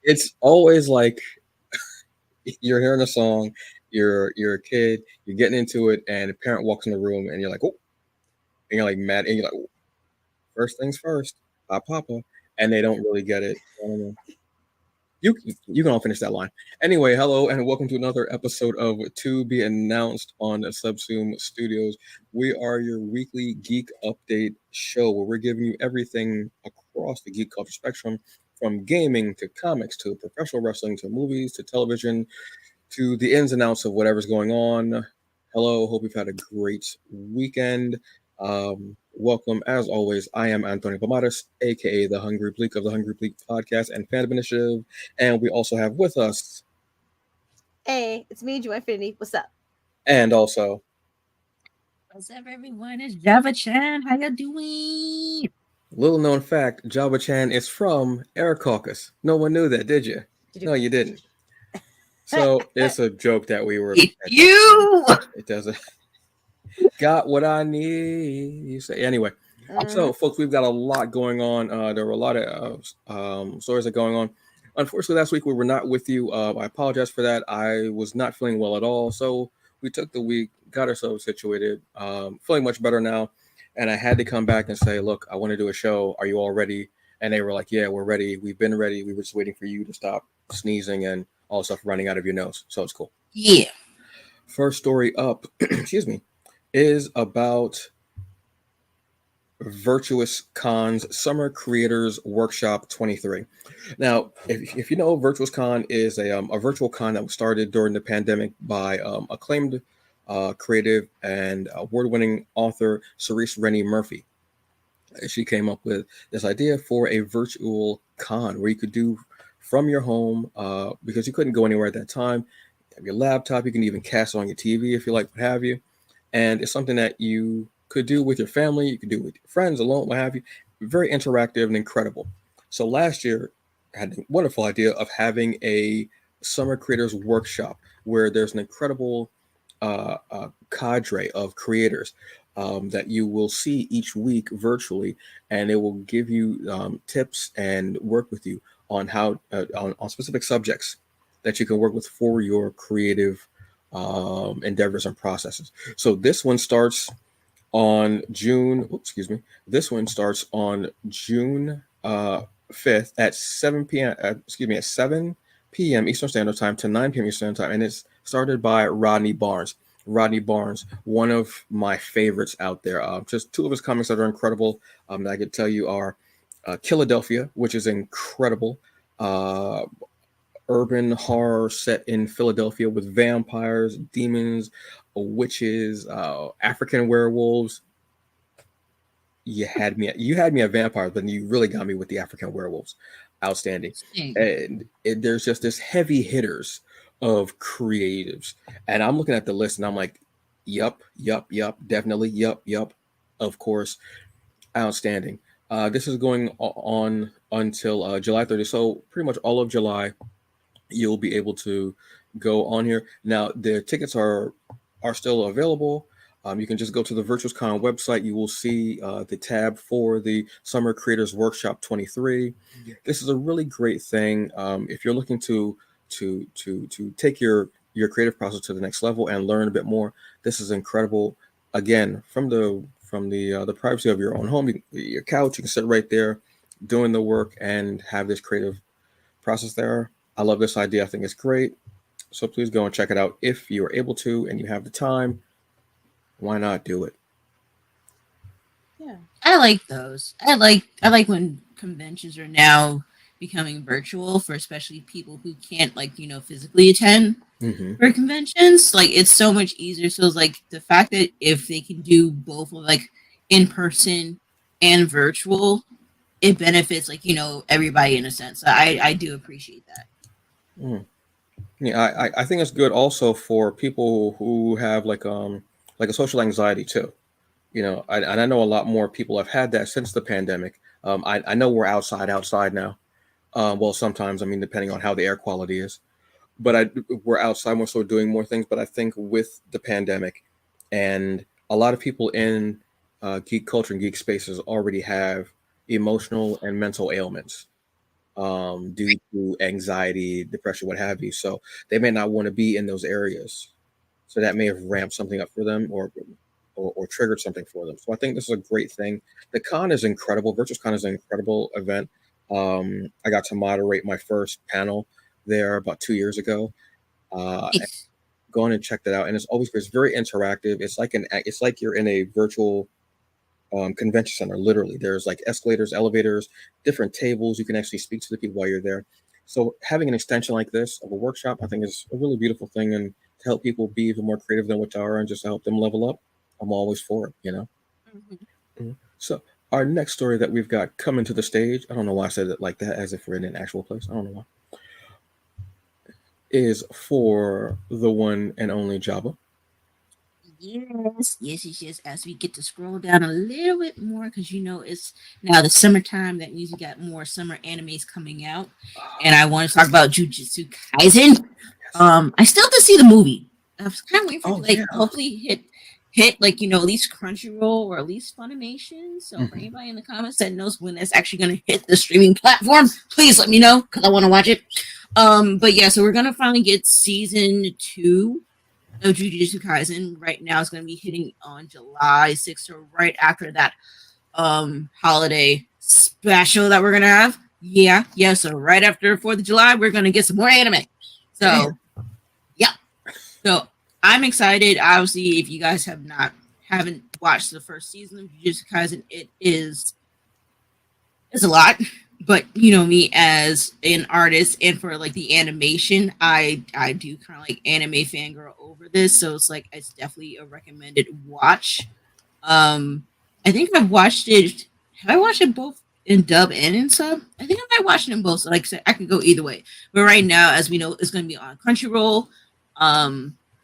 it's always like you're hearing a song, you're a kid, you're getting into it, and a parent walks in the room, and you're like, oh, and you're like mad, and you're like, first things first, Papa, and they don't really get it. I don't know. You can all finish that line. Anyway, hello and welcome to another episode of To Be Announced on Subsume Studios. We are your weekly geek update show where we're giving you everything across the geek culture spectrum, from gaming to comics to professional wrestling to movies to television to the ins and outs of whatever's going on. Hello, hope you've had a great weekend. Welcome, as always. I am Antonio Pomares, aka the Hungry Bleak of the Hungry Bleak podcast and Fandom Initiative, and we also have with us, Hey, it's me, Joy Infinity. What's up? and also, What's up, everyone? It's Java Chan. How you doing? little known fact, Java Chan is from Air Caucus. No one knew that, did you? Did No, you didn't. So it's a joke that we were. You. It doesn't. Got what I need. You say anyway. So, folks, we've got a lot going on. There were a lot of stories that are going on. Unfortunately, last week we were not with you. I apologize for that. I was not feeling well at all, so we took the week, got ourselves situated, feeling much better now. And I had to come back and say, "Look, I want to do a show. Are you all ready?" And they were like, "Yeah, we're ready. We've been ready. We were just waiting for you to stop sneezing and all the stuff running out of your nose." So it's cool. Yeah. First story up, excuse me, is about Virtuous Con's Summer Creators Workshop 23. Now, if you know, Virtuous Con is a virtual con that was started during the pandemic by acclaimed creative and award-winning author Cerise Rennie Murphy. She came up with this idea for a virtual con where you could do from your home because you couldn't go anywhere at that time. You have your laptop, you can even cast it on your TV if you like, what have you. And it's something that you could do with your family, you could do with your friends, alone, what have you. Very interactive and incredible. So last year, I had a wonderful idea of having a summer creators workshop where there's an incredible cadre of creators that you will see each week virtually, and it will give you tips and work with you on how on specific subjects that you can work with for your creative endeavors and processes. So this one starts on June. Oops, excuse me. This one starts on June 5th at 7 p.m. Excuse me, at 7 p.m. Eastern Standard Time to 9 p.m. Eastern Time, and it's started by Rodney Barnes. Rodney Barnes, one of my favorites out there. Just two of his comics that are incredible. That I could tell you are Philadelphia, which is incredible. Uh, Urban horror set in Philadelphia with vampires, demons, witches, African werewolves. You had me at vampires, but you really got me with the African werewolves. Outstanding. And there's just this heavy hitters of creatives. And I'm looking at the list and I'm like, yup, definitely, yup, of course. Outstanding. This is going on until July 30th. So pretty much all of July you'll be able to go on here. Now the tickets are still available. You can just go to the Virtuous Con website. You will see the tab for the Summer Creators Workshop 23. This is a really great thing if you're looking to take your creative process to the next level and learn a bit more. This is incredible. Again, from the privacy of your own home, your couch, you can sit right there doing the work and have this creative process there. I love this idea. I think it's great. So please go and check it out if you are able to and you have the time. Why not do it? Yeah. I like those. I like when conventions are now becoming virtual for especially people who can't physically attend Mm-hmm. for conventions. Like it's so much easier. So it's like the fact that if they can do both like in person and virtual, it benefits everybody in a sense. So I do appreciate that. Mm. Yeah, I think it's good also for people who have like a social anxiety too. And I know a lot more people have had that since the pandemic. I know we're outside now. Well, sometimes I mean depending on how the air quality is, but we're outside more, so doing more things. But I think with the pandemic, and a lot of people in geek culture and geek spaces already have emotional and mental ailments. due to anxiety, depression, what have you. So they may not want to be in those areas. So that may have ramped something up for them, or triggered something for them. So I think this is a great thing. The con is incredible. Virtuous Con is an incredible event. I got to moderate my first panel there about 2 years ago. Nice. Go on and check that out. And it's very interactive. It's like you're in a virtual convention center. Literally, there's like escalators, elevators, different tables. You can actually speak to the people while you're there. So having an extension like this of a workshop, I think, is a really beautiful thing, and to help people be even more creative than what they are, and just to help them level up, I'm always for it. So our next story that we've got coming to the stage, I don't know why I said it like that, as if we're in an actual place. I don't know why. Is for the one and only Jabba. Yes. As we get to scroll down a little bit more, because it's now the summertime. That means we got more summer animes coming out, and I want to talk about Jujutsu Kaisen. I still have to see the movie. I was kind of waiting for it to hopefully hit like at least Crunchyroll or at least Funimation. So for anybody in the comments that knows when that's actually going to hit the streaming platform, please let me know, because I want to watch it. But yeah, so we're gonna finally get season 2 of Jujutsu Kaisen. Right now, it's going to be hitting on July 6th, so right after that holiday special that we're going to have. Yeah. So right after 4th of July, we're going to get some more anime. So, yeah. So I'm excited. Obviously, if you guys haven't watched the first season of Jujutsu Kaisen, it's a lot. But me as an artist, and for like the animation, I do kind of like anime fangirl over this, so it's definitely a recommended watch. I think I've watched it. Have I watched it both in dub and in sub? I think I might watch it in both. So like I said, I could go either way. But right now, as we know, it's going to be on Crunchyroll.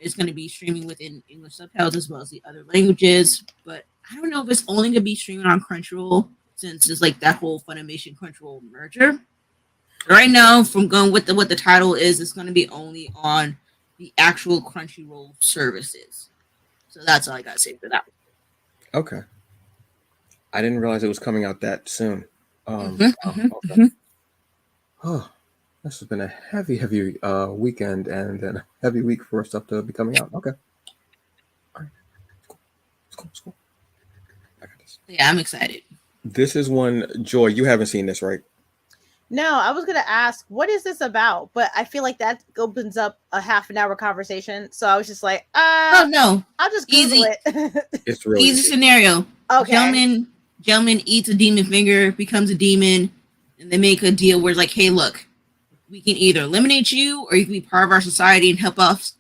It's going to be streaming within English subtitles as well as the other languages. But I don't know if it's only going to be streaming on Crunchyroll, since it's like that whole Funimation Crunchyroll merger. Right now, from going with what the title is, it's going to be only on the actual Crunchyroll services. So that's all I got to say for that. Okay. I didn't realize it was coming out that soon. Okay. Oh, this has been a heavy weekend, and then a heavy week for stuff to be coming out. Okay. All right. It's cool. I got this. Yeah, I'm excited. This is one, Joy, you haven't seen this, right? No, I was gonna ask, what is this about? But I feel like that opens up a half an hour conversation. So I was just like, oh no, I'll just Google it. It's really easy scenario. Okay. Gentleman eats a demon finger, becomes a demon, and they make a deal where it's like, hey, look, we can either eliminate you, or you can be part of our society and help us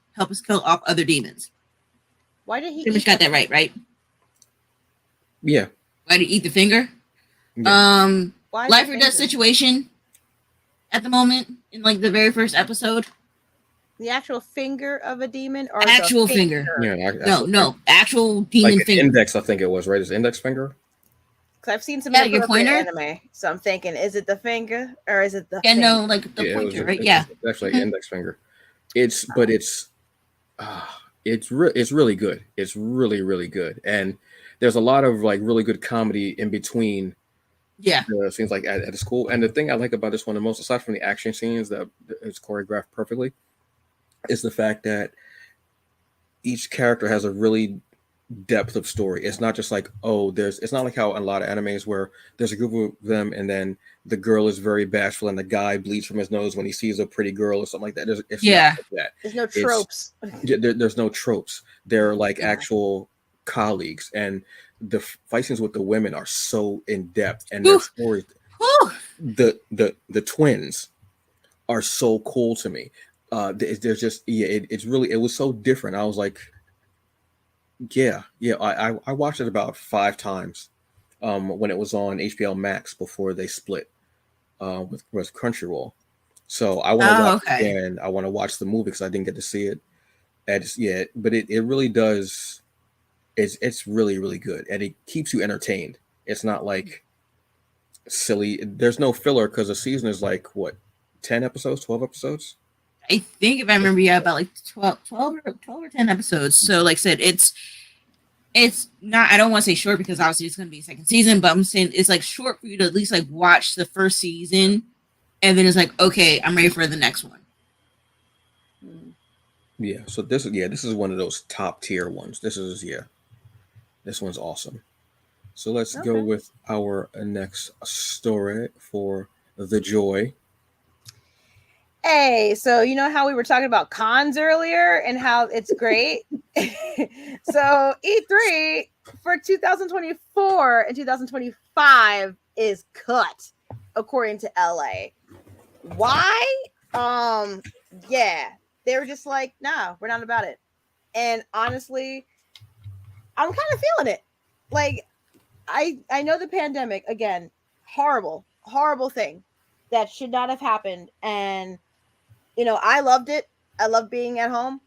kill off other demons. Why did he? Pretty much got that right? Yeah. Why did he eat the finger? Yeah. Life or death situation at the moment in like the very first episode. The actual finger of a demon, or actual finger? Yeah. No, actual demon like finger. Index, I think it was, right? It's index finger. Because I've seen some your pointer anime, so I'm thinking, is it the finger or is it the? Yeah, finger? no, like the pointer, right? Yeah, it's actually index finger. It's really good. It's really good, and there's a lot of like really good comedy in between. Yeah, scenes like at the school. And the thing I like about this one the most, aside from the action scenes that it's choreographed perfectly, is the fact that each character has a really depth of story. It's not just like, it's not like how in a lot of animes where there's a group of them and then the girl is very bashful and the guy bleeds from his nose when he sees a pretty girl or something like that. It's not like that. There's no tropes. There's no tropes. They're like actual colleagues, and the fight scenes with the women are so in depth, and their stories. The twins are so cool to me. There's just it was so different. I was like, I watched it about 5 times when it was on HBO Max before they split with Crunchyroll. So I want to watch it again. I want to watch the movie because I didn't get to see it. But it really does. It's really, really good, and it keeps you entertained. It's not like silly. There's no filler because the season is like what, 10 episodes, 12 episodes. I think if I remember, about like 12 or 10 episodes. So like I said, it's not, I don't want to say short because obviously it's going to be a second season, but I'm saying it's like short for you to at least like watch the first season and then it's like, okay, I'm ready for the next one. Yeah. So this is one of those top tier ones. This one's awesome. So let's go Okay. with our next story for the joy. Hey, so you know how we were talking about cons earlier and how it's great? So E3 for 2024 and 2025 is cut, according to LA. Why? Yeah, they were just like, nah, we're not about it. And honestly, I'm kind of feeling it. Like, I know the pandemic again, horrible thing that should not have happened. And I loved it. I love being at home.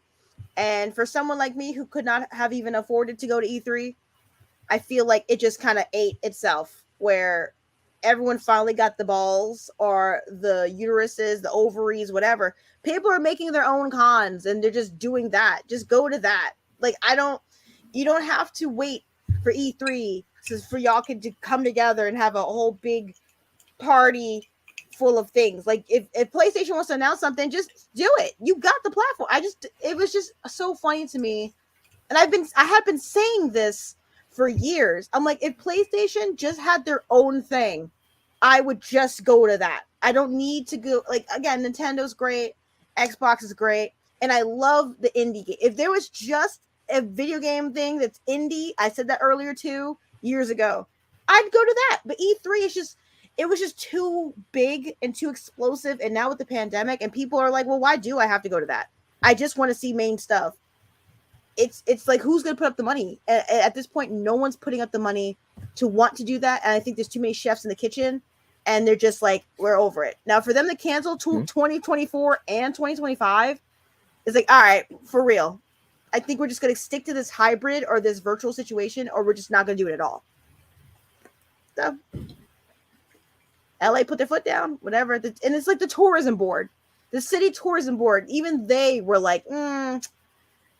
And for someone like me who could not have even afforded to go to E3, I feel like it just kind of ate itself, where everyone finally got the balls or the uteruses, the ovaries, whatever. People are making their own cons and they're just doing that. Just go to that. Like, you don't have to wait for E3 for y'all to come together and have a whole big party full of things. Like, if PlayStation wants to announce something, just do it. You got the platform. It was just so funny to me. And I have been saying this for years. I'm like, if PlayStation just had their own thing, I would just go to that. I don't need to go. Like, again, Nintendo's great, Xbox is great, and I love the indie game. If there was just a video game thing that's indie, I said that earlier too, years ago, I'd go to that. But E3 is just, it was just too big and too explosive. And now with the pandemic, and people are like, well, why do I have to go to that? I just want to see main stuff. It's like, who's going to put up the money at this point? No one's putting up the money to want to do that, and I think there's too many chefs in the kitchen, and they're just like, we're over it now. For them to cancel 2024 and 2025 is like, all right, for real. I think we're just going to stick to this hybrid or this virtual situation, or we're just not going to do it at all. So LA put their foot down, whatever. And it's like the tourism board, the city tourism board, even they were like, I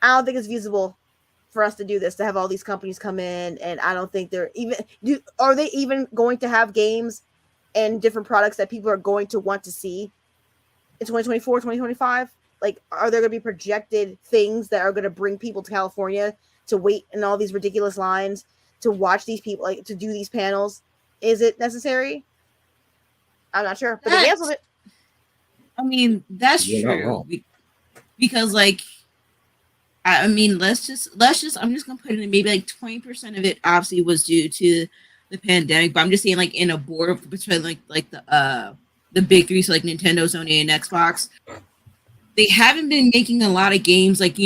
don't think it's feasible for us to do this, to have all these companies come in. And I don't think are they even going to have games and different products that people are going to want to see in 2024, 2025? Like, are there going to be projected things that are going to bring people to California to wait in all these ridiculous lines to watch these people, like, to do these panels? Is it necessary? I'm not sure, but they canceled it. I mean, that's true. Because, like, I mean, let's just. I'm just gonna put it in, maybe like 20% of it obviously was due to the pandemic, but I'm just saying, like, in a board between like the big three, so like Nintendo, Sony, and Xbox, they haven't been making a lot of games like,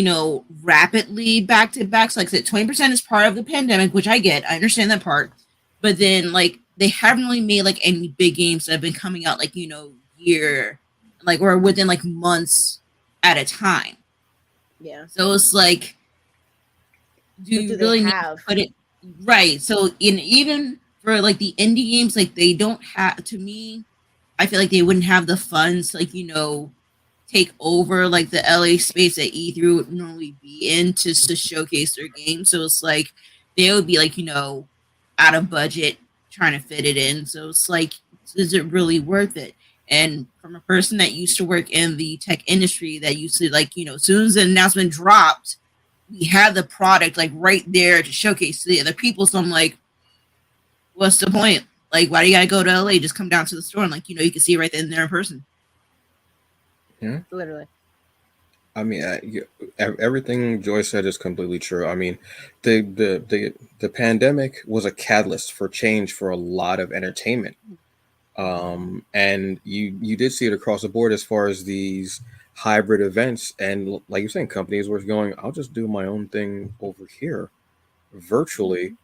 rapidly back to back. So like I said, 20% is part of the pandemic, which I get. I understand that part, but then like they haven't really made like any big games that have been coming out like year, like, or within like months at a time. Yeah. So it's like, do you really need to put it right? So even for like the indie games, like, they don't have, to me, I feel like they wouldn't have the funds to, like, take over like the LA space that E3 would normally be in to showcase their game. So it's like they would be like, out of budget trying to fit it in. So it's like, is it really worth it? And from a person that used to work in the tech industry, that used to, like, as soon as the announcement dropped, we had the product like right there to showcase to the other people. So I'm like, what's the point? Like, why do you gotta go to LA? Just come down to the store and, like, you can see it right there in person. Yeah, literally. I mean, everything Joy said is completely true. I mean, the pandemic was a catalyst for change for a lot of entertainment. And you did see it across the board as far as these hybrid events, and like you're saying, companies were going, I'll just do my own thing over here virtually.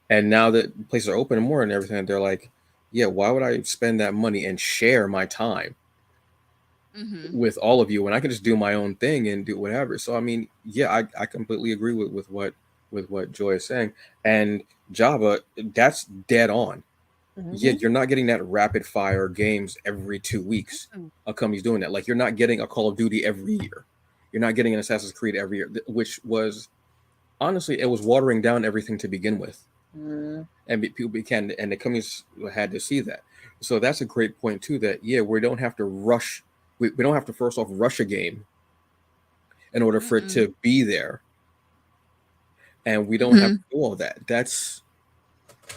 And now that places are open and more and everything, they're like, yeah, why would I spend that money and share my time with all of you when I can just do my own thing and do whatever? So I mean, yeah, I completely agree with what Joy is saying. And Java, that's dead on. Yeah, you're not getting that rapid fire games every 2 weeks. A company's doing that. Like, you're not getting a Call of Duty every year. You're not getting an Assassin's Creed every year, which was, honestly, it was watering down everything to begin with. Mm. and people began, and the companies had to see that. So that's a great point too. That we don't have to rush. We don't have to first off rush a game in order for it Mm-mm. to be there, and we don't have Mhm. to do all that. That's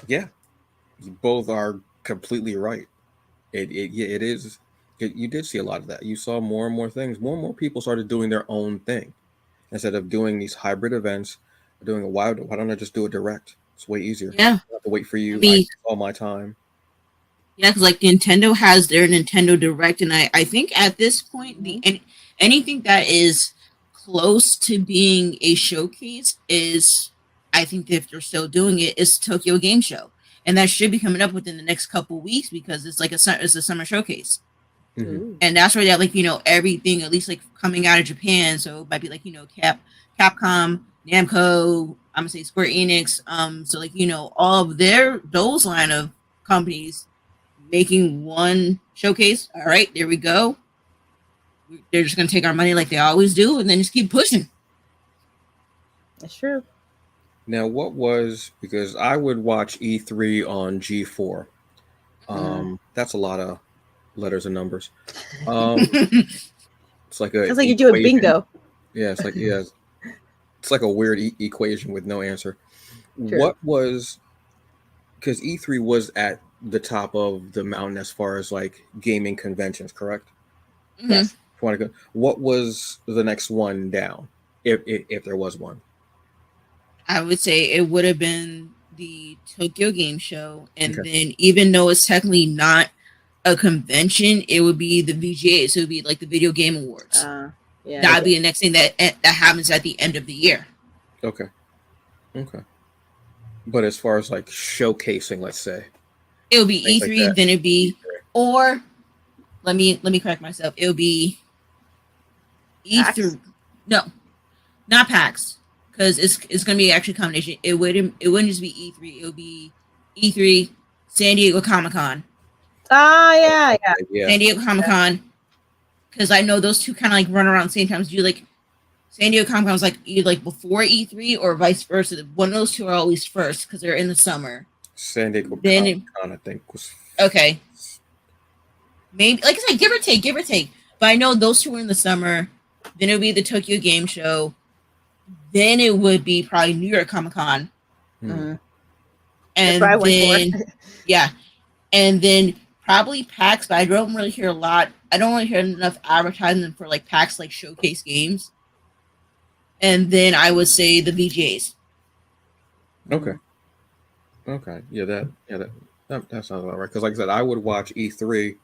yeah. You both are completely right. It is. You did see a lot of that. You saw more and more things. More and more people started doing their own thing instead of doing these hybrid events. Doing a why don't I just do it direct? It's way easier. Yeah. I don't have to wait for I you. I mean, all my time. yeah, because like Nintendo has their Nintendo Direct, and I think at this point, Mhm. anything that is close to being a showcase is, I think if they're still doing it, is Tokyo Game Show, and that should be coming up within the next couple weeks because it's like it's a summer showcase, Hmm. Ooh. and that's where they have, like, everything at least like coming out of Japan, so it might be like Capcom, Namco, I'm gonna say Square Enix, so like all of those line of companies making one showcase. All right, there we go. They're just gonna take our money like they always do, and then just keep pushing. That's true. Now, what was because I would watch E3 on G4. Mhm. That's a lot of letters and numbers. Um, it's like a Sounds like you're doing equation. bingo. Yeah, it's like a weird equation with no answer. True. What was because E3 was at the top of the mountain as far as like gaming conventions, correct? Mhm. Yes. What was the next one down, if there was one? I would say it would have been the Tokyo Game Show, and Okay. then even though it's technically not a convention, it would be the VGA. So it would be like the Video Game Awards. Yeah. That would Okay. be the next thing that happens at the end of the year. Okay. Okay. But as far as like showcasing, let's say It would be things like E3, that. then it'd be, E3. or let me correct myself. It would be PAX. E3. No, not PAX, because it's gonna be actually a combination. It wouldn't just be E3. It would be E3, San Diego Comic Con, Yeah. Yeah. Okay, yeah. San Diego Comic Con, because I know those two kind of like run around the same time. So you like San Diego Comic Con was like either like before E3 or vice versa. One of those two are always first because they're in the summer. San Diego Then Comic Con, I think, was okay, maybe like I said, give or take. But I know those two were in the summer. Then it would be the Tokyo Game Show. Then it would be probably New York Comic Con, hmm. Mhm. That's what I and went for. then yeah, and then probably PAX. But I don't really hear a lot. I don't really hear enough advertising for like PAX, like showcase games. And then I would say the VGAs. Okay. Okay. That sounds about right. Because like I said, I would watch E3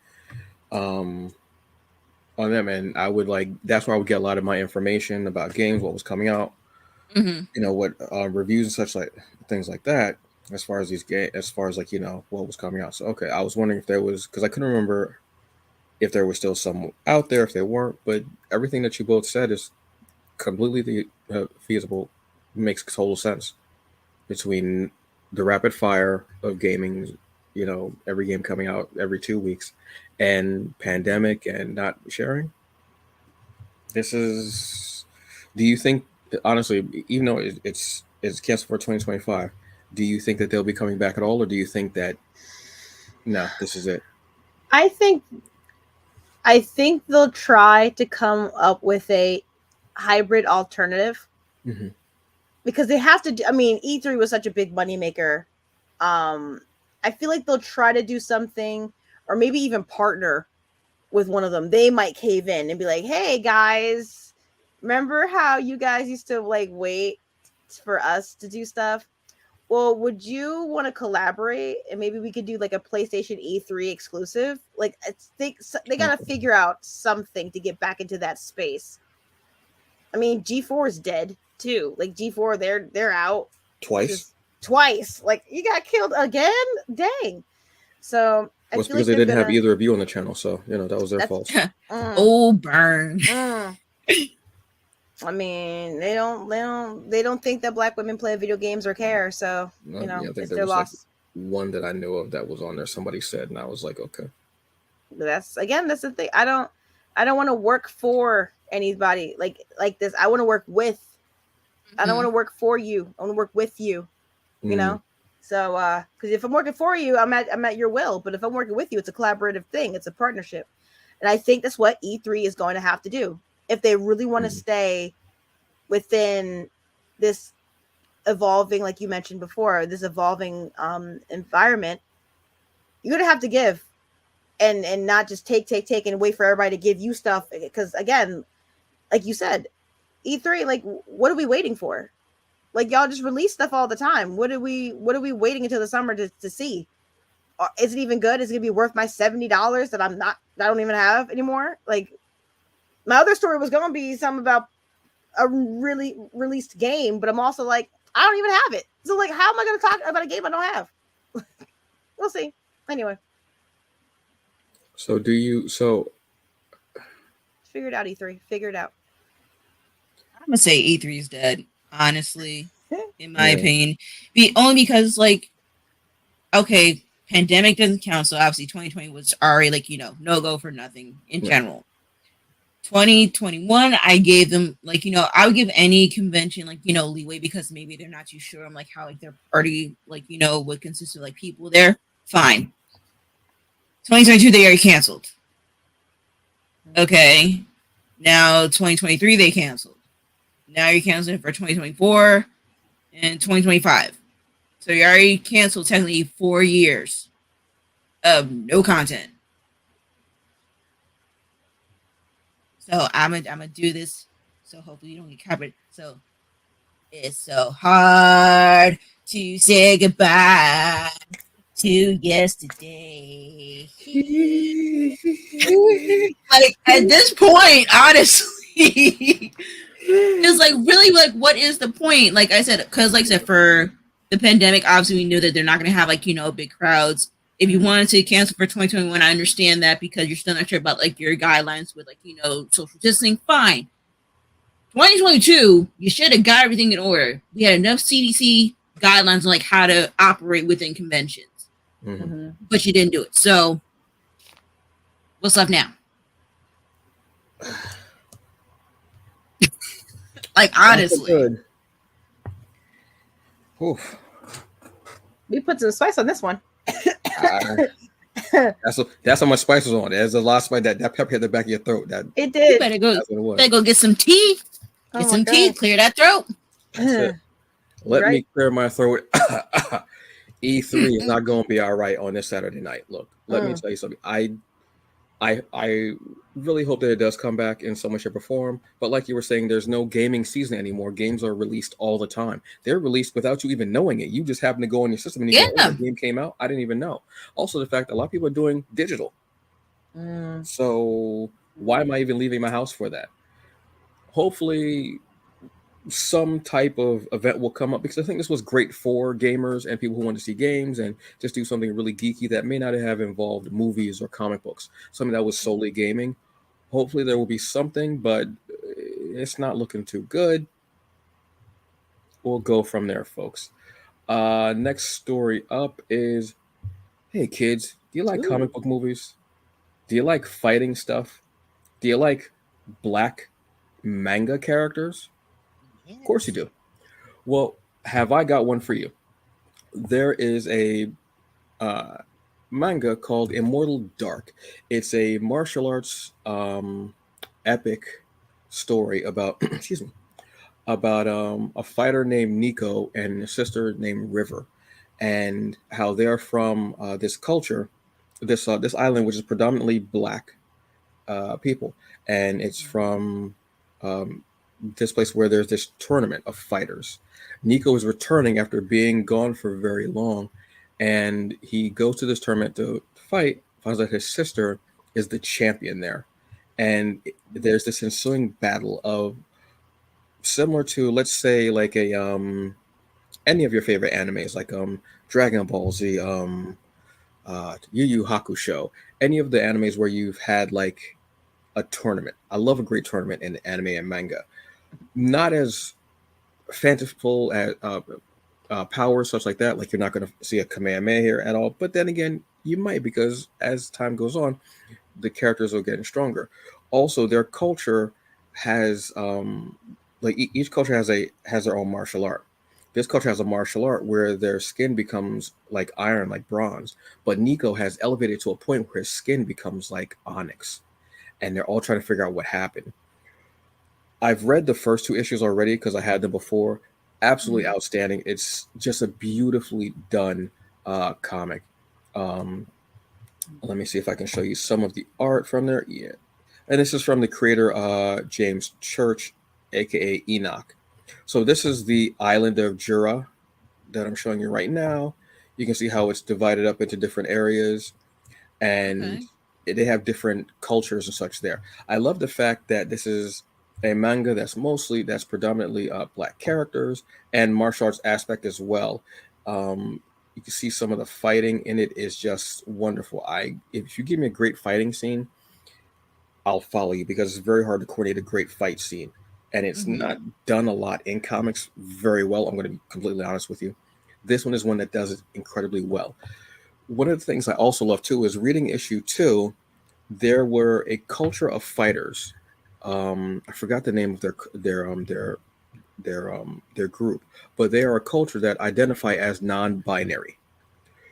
um on them, and I would like that's where I would get a lot of my information about games, what was coming out, Mm-hmm. what reviews and such like things like that. As far as these game, as far as like what was coming out. So okay, I was wondering if there was because I couldn't remember if there was still some out there, if there weren't. But everything that you both said is completely feasible, makes total sense between the rapid fire of gaming, every game coming out every 2 weeks, and pandemic and not sharing. This is. Do you think, honestly, even though it's canceled for 2025, do you think that they'll be coming back at all, or do you think that no, this is it? I think they'll try to come up with a hybrid alternative Hmm. because they have to do, I mean, E3 was such a big moneymaker. I feel like they'll try to do something or maybe even partner with one of them. They might cave in and be like, "Hey guys, remember how you guys used to like wait for us to do stuff? Well, would you want to collaborate and maybe we could do like a PlayStation E3 exclusive? Like they got to Okay. figure out something to get back into that space. I mean, G4 is dead too. Like G4 they're out Twice. just twice. Like you got killed again? Dang. So, I Was feel because like they they're didn't have gonna either of you on the channel, so that was their that's fault. mm, Oh, burn. mm. I mean, they don't think that black women play video games or care, so Yeah, I think it's there their was like loss. one that I knew of that was on there. Somebody said, and I was like, okay. But that's the thing. I don't want to work for anybody like this. I want to work with. I don't want to work for you. I want to work with you. You Mm, know. So, because if I'm working for you, I'm at your will. But if I'm working with you, it's a collaborative thing. It's a partnership, and I think that's what E3 is going to have to do if they really want to stay within this evolving, like you mentioned before, this evolving environment. You're gonna have to give, and not just take and wait for everybody to give you stuff. Because again, like you said, E3, like what are we waiting for? Like y'all just release stuff all the time. What are we waiting until the summer to see? Is it even good? Is it gonna be worth my $70 that I don't even have anymore? Like my other story was gonna be something about a really released game, but I'm also like, I don't even have it. So like, how am I gonna talk about a game I don't have? We'll see. Anyway. So figure it out, E3. Figure it out. I'm gonna say E3 is dead, honestly, in my opinion. Only because, like, okay, pandemic doesn't count, so obviously 2020 was already, like, no go for nothing in general. 2021, I gave them, like, I would give any convention, like, leeway because maybe they're not too sure on, like, how, like, their party, like, would consist of, like, people there. Fine. 2022, they already canceled. Okay. Now 2023, they canceled. Now you're canceling for 2024 and 2025. So you already canceled technically 4 years of no content. So I'm gonna do this. So hopefully you don't get covered. So it's so hard to say goodbye to yesterday. Like at this point, honestly, it's like really like what is the point? Like I said, because like I said, for the pandemic, obviously we knew that they're not going to have like big crowds. If you wanted to cancel for 2021, I understand that because you're still not sure about like your guidelines with like social distancing. Fine. 2022, you should have got everything in order. We had enough CDC guidelines on like how to operate within conventions, but you didn't do it. So what's left now? Like honestly. Oof. We put some spice on this one. That's how much spice was on. There's a lot of spice. That pepper hit the back of your throat. It did. You better go get some tea. Get some tea. Clear that throat. Let me clear my throat. E3 is not going to be all right on this Saturday night. Look, let me tell you something. I really hope that it does come back in some way, shape, or form. But like you were saying, there's no gaming season anymore. Games are released all the time. They're released without you even knowing it. You just happen to go on your system and you go, oh, the game came out. I didn't even know. Also, the fact that a lot of people are doing digital. So why am I even leaving my house for that? Hopefully some type of event will come up because I think this was great for gamers and people who want to see games and just do something really geeky that may not have involved movies or comic books, something that was solely gaming. Hopefully there will be something, but it's not looking too good. We'll go from there, folks. Next story up is, hey kids, do you like comic book movies? Do you like fighting stuff? Do you like black manga characters? Of course you do. Well, have I got one for you? There is a manga called Immortal Dark. It's a martial arts epic story about excuse me, about a fighter named Nico and a sister named River, and how they're from this culture, this island which is predominantly black people, and it's from this place where there's this tournament of fighters. Nico is returning after being gone for very long, and he goes to this tournament to fight, finds out his sister is the champion there. And there's this ensuing battle of similar to, let's say, like a any of your favorite animes, like Dragon Ball Z, Yu Yu Hakusho, any of the animes where you've had like a tournament. I love a great tournament in anime and manga. Not as fanciful as powers such like that. Like you're not going to see a Kamehameha here at all. But then again, you might, because as time goes on, the characters are getting stronger. Also, their culture has like each culture has their own martial art. This culture has a martial art where their skin becomes like iron, like bronze. But Nico has elevated to a point where his skin becomes like onyx, and they're all trying to figure out what happened. I've read the first two issues already because I had them before. Absolutely outstanding. It's just a beautifully done comic. Um, Let me see if I can show you some of the art from there. Yeah, and this is from the creator James Church, aka Enoch. So this is the island of Jura that I'm showing you right now. You can see how it's divided up into different areas, and Okay. they have different cultures and such there. I love the fact that this is a manga that's predominantly black characters and martial arts aspect as well. You can see some of the fighting in it is just wonderful. I If you give me a great fighting scene, I'll follow you because it's very hard to coordinate a great fight scene, and it's not done a lot in comics very well. I'm going to be completely honest with you. This one is one that does it incredibly well. One of the things I also love too is reading issue 2. There were a culture of fighters. I forgot the name of their group, but they are a culture that identify as non-binary.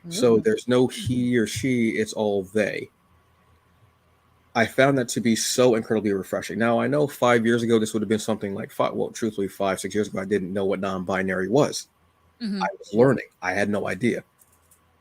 So there's no he or she; it's all they. I found that to be so incredibly refreshing. Now I know 5 years ago this would have been something like five. Well, truthfully, 5, 6 years ago, I didn't know what non-binary was. I was learning. I had no idea,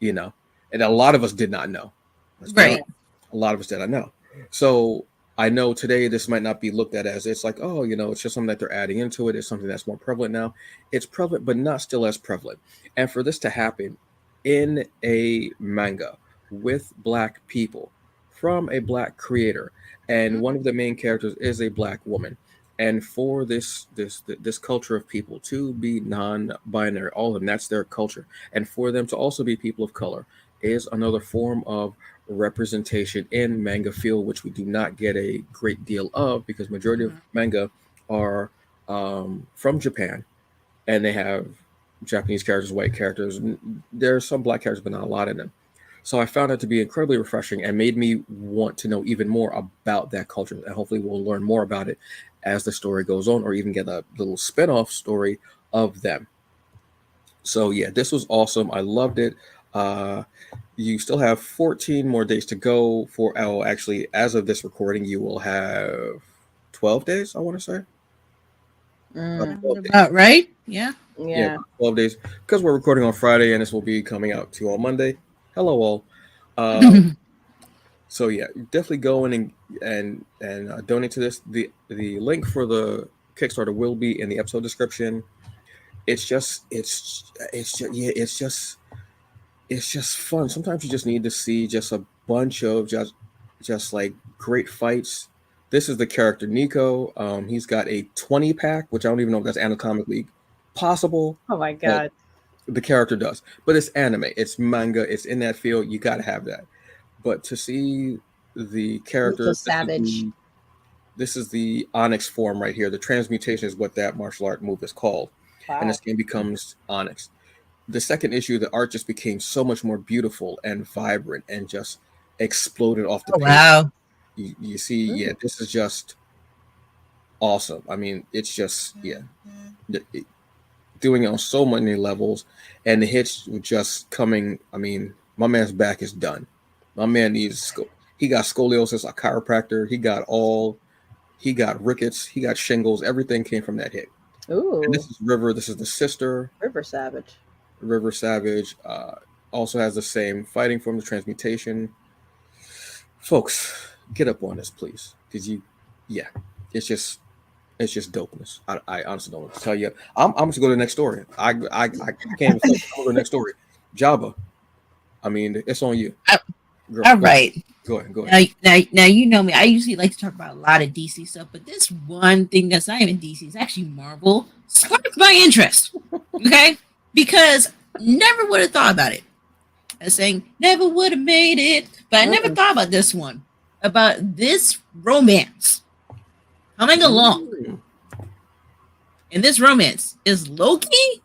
you know, and a lot of us did not know. Let's be Right. honest. A lot of us did not know. So I know today this might not be looked at as it's like, oh, it's just something that they're adding into it. It's something that's more prevalent now. It's prevalent, but not still as prevalent. And for this to happen in a manga with black people from a black creator, and one of the main characters is a black woman, and for this culture of people to be non-binary, all of them, that's their culture, and for them to also be people of color is another form of representation in manga field, which we do not get a great deal of because majority of manga are from Japan, and they have Japanese characters, white characters. There's some black characters, but not a lot in them. So I found it to be incredibly refreshing and made me want to know even more about that culture. And hopefully we'll learn more about it as the story goes on, or even get a little spin-off story of them. So yeah, this was awesome. I loved it. Uh, you still have 14 more days to go for. Oh, actually, as of this recording, you will have 12 days. I want to say about 12 days. About right. Yeah. Yeah, Yeah. about 12 days because we're recording on Friday and this will be coming out to you on Monday. Hello all. So yeah, definitely go in and donate to this. The link for the Kickstarter will be in the episode description. It's just fun. Sometimes you just need to see just a bunch of just like great fights. This is the character Nico. He's got a 20 pack, which I don't even know if that's anatomically possible, Oh my but god. the character does. But it's anime, it's manga, it's in that field. You got to have that. But to see the Nico characters, Savage. this is the Onyx form right here. The transmutation is what that martial art move is called, and Wow. this game becomes Onyx. The second issue, the art just became so much more beautiful and vibrant and just exploded off the Oh page. wow. You see, yeah, this is just awesome. I mean, it's just doing it on so many levels, and the hits were just coming. I mean, my man's back is done. My man he got scoliosis, a chiropractor. He got rickets. He got shingles. Everything came from that hit. Ooh. And this is River. This is the sister. River Savage. River Savage also has the same fighting form, the transmutation. Folks, get up on this, please, because it's just dopeness. I honestly don't know what to tell you. I'm just to go to the next story. I can't even say. I'm going to the next story. Jabba. I mean, it's on you. Girl, All right. Go ahead. Now you know me. I usually like to talk about a lot of DC stuff, but this one thing that's not even DC is actually Marvel sparked my interest. Okay, because never would have thought about it. I'm saying never would have made it, but I never thought about this one, about this romance coming along. And this romance is Loki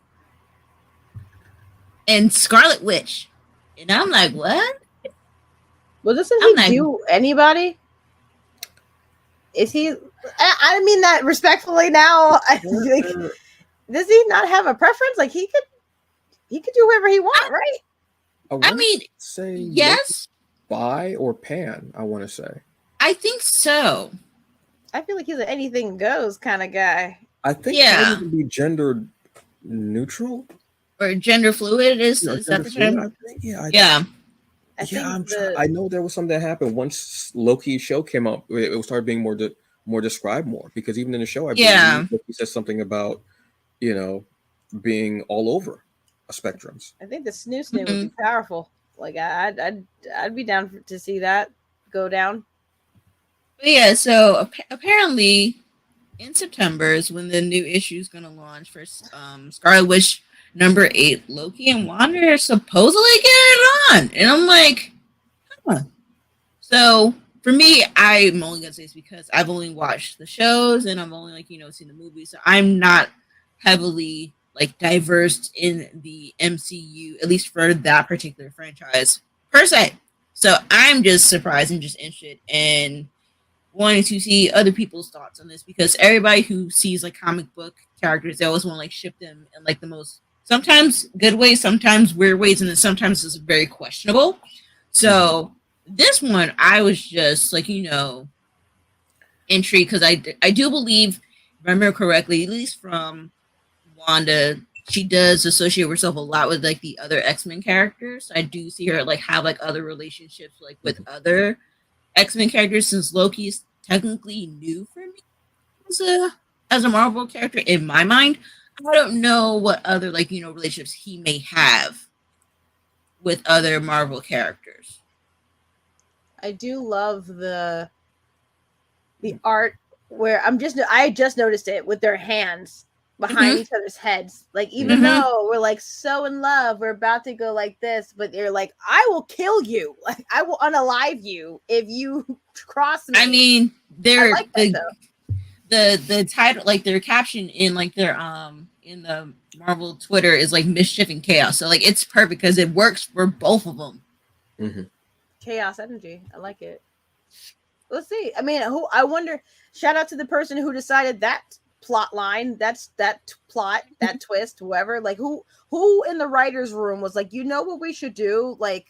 and Scarlet Witch, and I'm like, what? Well, doesn't he do anybody? Is he? I mean that respectfully now. Does he not have a preference? Like he could do whoever he want, right? I I want mean, to say yes, bi or pan. I want to say. I think so. I feel like he's an anything goes kind of guy. I think maybe Yeah, it can be gender neutral. or gender fluid Or is that gender the fluid. I term? think. Yeah. Yeah, I Yeah. think I'm trying. I know there was something that happened once Loki's show came up. It started being more described more because even in the show, I believe yeah. Loki says something about you know being all over a spectrums. I think the snoo would Mhm. be powerful. Like I'd be down to see that go down. But yeah, so apparently in September is when the new issue is going to launch for Scarlet Witch #8. Loki and Wanda are supposedly getting it on, and I'm like, huh. So for me, I'm only gonna say it's because I've only watched the shows and I've only seen the movies, so I'm not heavily like diverse in the MCU, at least for that particular franchise per se. So I'm just surprised and just interested in wanting to see other people's thoughts on this because everybody who sees like comic book characters, they always want to like ship them in like the most sometimes good ways, sometimes weird ways, and then sometimes it's very questionable. Mhm. So this one, I was just like intrigued because I do believe, if I remember correctly, at least from Wanda, she does associate herself a lot with like the other X-Men characters. I do see her like have like other relationships like with Mhm. other X-Men characters since Loki is technically new for me as a Marvel character in my mind. I don't know what other like relationships he may have with other Marvel characters. I do love the art where I just noticed it with their hands behind Mm-hmm. each other's heads. Like even Mhm. Mm-hmm. though we're like so in love, we're about to go like this, but they're like, I will kill you. Like I will unalive you if you cross me. I mean, I they're like that though. the title, like their caption in like their in the Marvel Twitter is like mischief and chaos. So like it's perfect because it works for both of them. Mhm. Chaos energy. I like it. Let's see. I mean, who I wonder. Shout out to the person who decided that plot line. That's that plot, that twist. Whoever, like, who in the writers' room was like, you know what we should do? Like,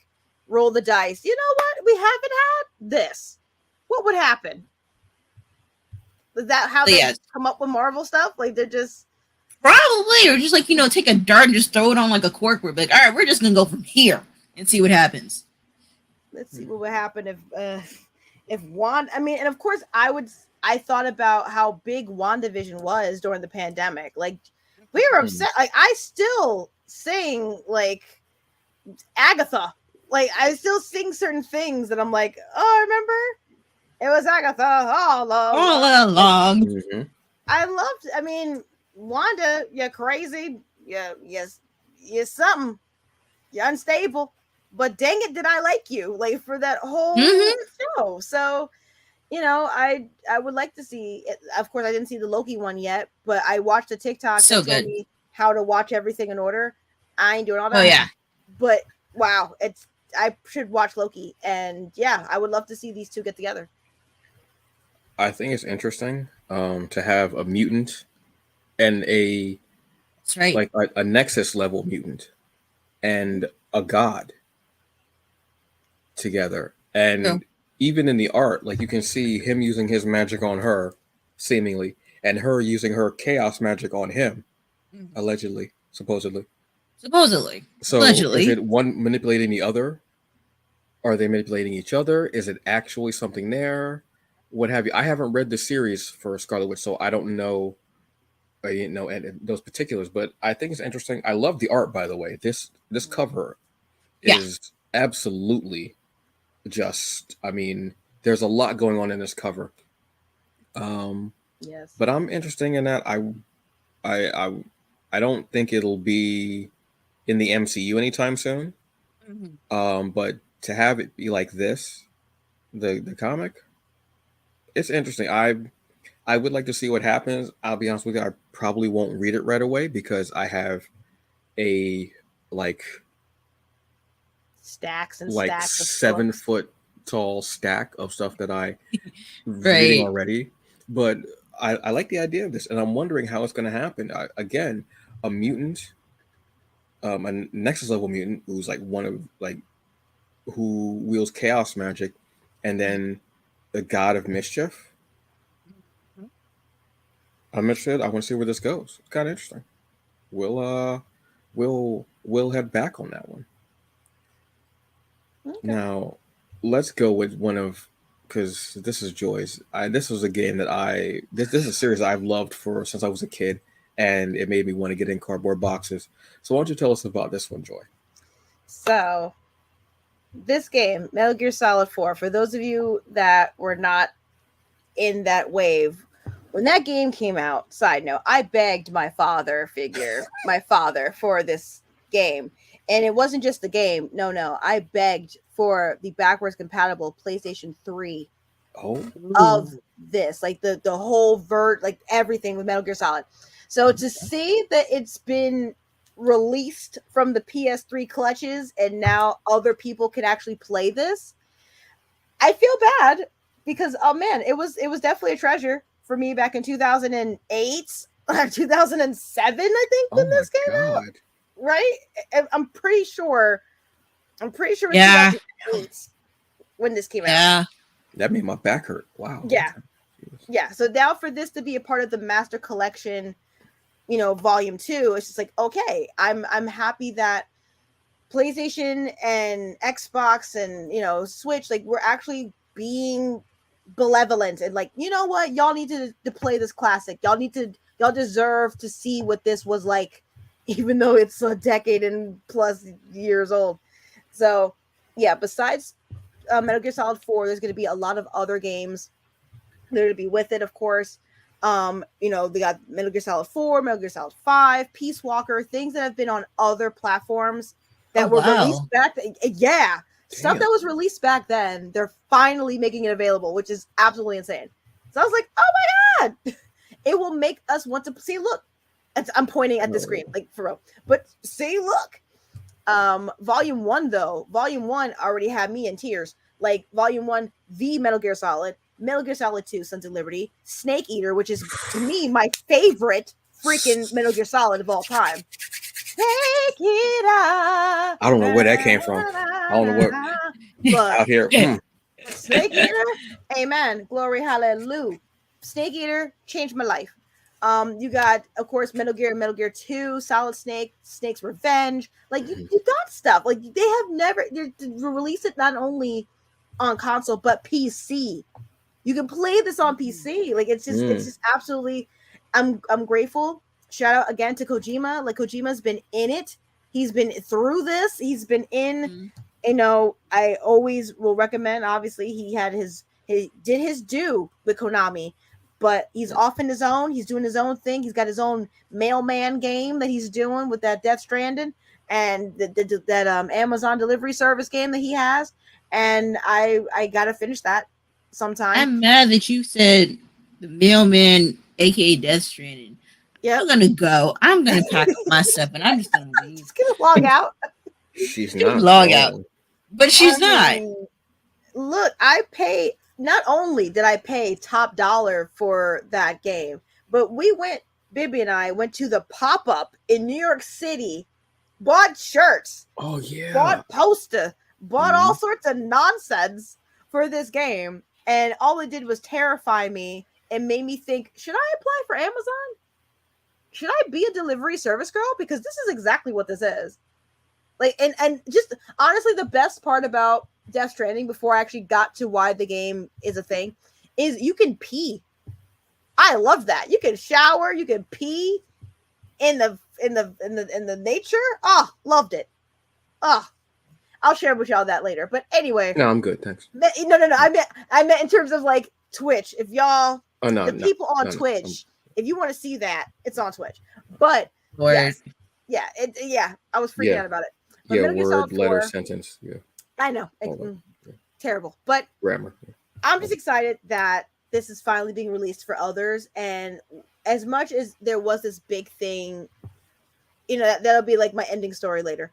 roll the dice. You know what? We haven't had this. What would happen? Is that how So they yeah, come up with Marvel stuff? Like, they're just probably or just like take a dart and just throw it on like a cork. We're like, all right, we're just gonna go from here and see what happens. let's see what would happen if Wanda. I mean, and of course, I thought about how big WandaVision was during the pandemic. Like, we were Mhm. upset. Like, I still sing like Agatha. Like, I still sing certain things that I'm like, oh, remember it was Agatha all along. All along. Mhm. I loved. I mean, Wanda, you're crazy. Yes, you're something. You're unstable. But dang it, did I like you like for that whole Mm-hmm. show? So I would like to see it. Of course, I didn't see the Loki one yet, but I watched a TikTok So that told good. me how to watch everything in order. I ain't doing all Oh that, yeah. but wow, it's I should watch Loki, and yeah, I would love to see these two get together. I think it's interesting to have a mutant and That's right. a Nexus level mutant and a god together. True. And even in the art, like you can see him using his magic on her, seemingly, and her using her chaos magic on him, Mhm. allegedly, supposedly. Supposedly. So is Allegedly. it one manipulating the other? Are they manipulating each other? Is it actually something there? What have you? I haven't read the series for Scarlet Witch, so I don't know, and those particulars. But I think it's interesting. I love the art, by the way. This cover Yeah. is absolutely just. I mean, there's a lot going on in this cover. Um, Yes. but I'm interested in that. I, I, I don't think it'll be in the MCU anytime soon. Mhm. But to have it be like this, the comic, it's interesting. I would like to see what happens. I'll be honest with you, I probably won't read it right away because I have a like Stacks and like stacks of 7 books. foot tall stack of stuff that I reading Right. already. But I like the idea of this, and I'm wondering how it's going to happen. Again, a mutant, a Nexus level mutant who's like one of like who wields chaos magic, and then the god of mischief. I'm interested. I want to see where this goes. It's kind of interesting. We'll we'll head back on that one. Okay. Now, let's go with one of because this is Joy's. This was a game that this is a series I've loved for since I was a kid, and it made me want to get in cardboard boxes. So why don't you tell us about this one, Joy? So, this game, Metal Gear Solid 4, for those of you that were not in that wave, when that game came out, side note, I begged my father for this game. And it wasn't just the game. No. I begged for the backwards compatible PlayStation 3 of this. Like the whole like everything with Metal Gear Solid. So to see that it's been released from the PS3 clutches and now other people can actually play this, I feel bad because oh man, it was definitely a treasure for me back in 2008 or 2007, I think, when this came out. Right? I'm pretty sure it's 2008 when this came out. That made my back hurt. Wow. Yeah. So now for this to be a part of the Master Collection, volume 2, it's just like, okay, I'm happy that PlayStation and Xbox and Switch, like, we're actually being benevolent and like, you know what, y'all need to play this classic. Y'all deserve to see what this was like, even though it's a decade and plus years old. So yeah, besides Metal Gear Solid 4, there's going to be a lot of other games that are going to be with it, of course. They got Metal Gear Solid 4, Metal Gear Solid 5, Peace Walker, things that have been on other platforms that were released back then. Yeah. Stuff that was released back then, they're finally making it available, which is absolutely insane. So I was like, oh my God, it will make us want to see, look, I'm pointing at the screen, like for real, but see, look, volume 1 already had me in tears. Like volume 1, the Metal Gear Solid 2, Sons of Liberty, Snake Eater, which is to me my favorite freaking Metal Gear Solid of all time. Take it out. I don't know where that came from. I don't know what out here. Snake Eater, amen, glory, hallelujah. Snake Eater changed my life. You got, of course, Metal Gear 2, Solid Snake, Snake's Revenge. Like you got stuff. Like they release it not only on console but PC. You can play this on PC. Like it's just absolutely. I'm grateful. Shout out again to Kojima. Like Kojima's been in it. He's been through this. He's been in. I always will recommend. Obviously, he did his due with Konami, but he's off in his own. He's doing his own thing. He's got his own mailman game that he's doing with that Death Stranding and that Amazon delivery service game that he has. And I gotta finish that sometime. I'm mad that you said the mailman, aka Death Stranding. Yeah, I'm gonna go. I'm gonna pack up my stuff and I'm just gonna leave. Just gonna log out. She's not log out, but she's not. Look, not only did I pay top dollar for that game, but Bibby and I went to the pop-up in New York City, bought shirts, bought poster, bought all sorts of nonsense for this game, and all it did was terrify me and made me think, should I apply for Amazon? Should I be a delivery service girl? Because this is exactly what this is. Like, and just honestly, the best part about Death Stranding, before I actually got to why the game is a thing, is you can pee. I love that. You can shower, you can pee in the nature. Oh, loved it. Oh, I'll share with y'all that later. But anyway, no, I'm good, thanks. No. I meant in terms of like Twitch. If y'all, people on Twitch, if you want to see that, it's on Twitch. But yes, I was freaking out about it. But word, letter, sentence. Yeah, I know. Terrible, but grammar. I'm just excited that this is finally being released for others. And as much as there was this big thing, that'll be like my ending story later.